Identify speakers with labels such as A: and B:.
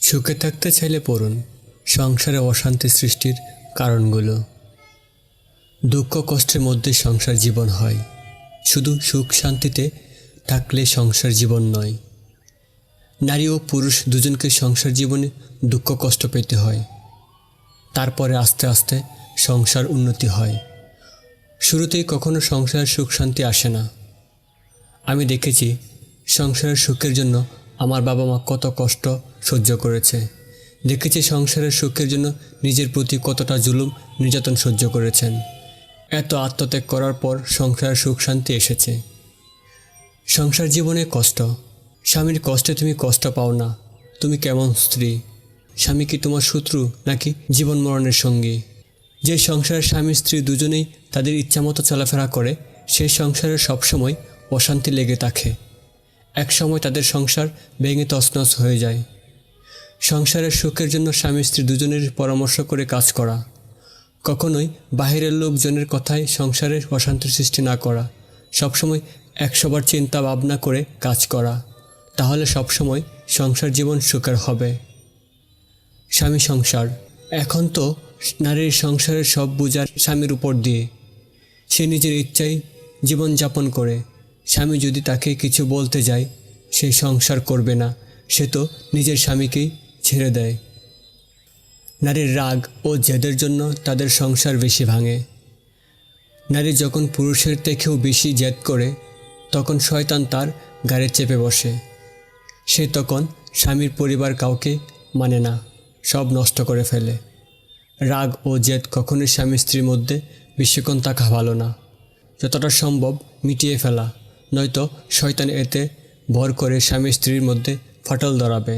A: সুখে থাকতে চাইলে পড়ুন সংসারে অশান্তি সৃষ্টির কারণগুলো। দুঃখ কষ্টের মধ্যে সংসার জীবন হয়, শুধু সুখ শান্তিতে থাকলে সংসার জীবন নয়। নারী ও পুরুষ দুজনকে সংসার জীবনে দুঃখ কষ্ট পেতে হয়, তারপরে আস্তে আস্তে সংসার উন্নতি হয়। শুরুতেই কখনো সংসারের সুখ শান্তি আসে না। আমি দেখেছি সংসারের সুখের জন্য আমার বাবা মা কত কষ্ট সহ্য করেছে। দেখেছি সংসারের সুখের জন্য নিজের প্রতি কতটা জুলুম নির্যাতন সহ্য করেছেন। এত আত্মত্যাগ করার পর সংসারের সুখ শান্তি এসেছে। সংসার জীবনে কষ্ট, স্বামীর কষ্টে তুমি কষ্ট পাও না। তুমি কেমন স্ত্রী? স্বামী কি তোমার শত্রু নাকি জীবন মরণের সঙ্গী? যে সংসারের স্বামী স্ত্রী দুজনেই তাদের ইচ্ছামতো চলাফেরা করে, সেই সংসারের সবসময় অশান্তি লেগে থাকে। এক সময় তাদের সংসার ভেঙে তছনছ হয়ে যায়। সংসারের সুখের জন্য স্বামী স্ত্রী দুজনের পরামর্শ করে কাজ করা, কখনোই বাহিরের লোকজনের কথায় সংসারে অশান্তির সৃষ্টি না করা, সবসময় 100 বার চিন্তা ভাবনা করে কাজ করা, তাহলে সবসময় সংসার জীবন সুখের হবে। স্বামী সংসার, এখন তো নারীর সংসারের সব বোঝার স্বামীর উপর দিয়ে। সে নিজের ইচ্ছায় জীবনযাপন করে। স্বামী যদি তাকে কিছু বলতে যায়, সে সংসার করবে না, সে তো নিজের স্বামীকেই ছেড়ে দেয়। নারীর রাগ ও জেদের জন্য তাদের সংসার বেশি ভাঙে। নারী যখন পুরুষের থেকেও বেশি জেদ করে, তখন শয়তান তার ঘাড়ে চেপে বসে। সে তখন স্বামীর পরিবার কাউকে মানে না, সব নষ্ট করে ফেলে। রাগ ও জেদ কখনোই স্বামী স্ত্রীর মধ্যে বেশিক্ষণ থাকা ভালো না। যতটা সম্ভব মিটিয়ে ফেলা, নয়তো শয়তান এতে ভর করে স্বামী স্ত্রীর মধ্যে ফাটল ধরাবে।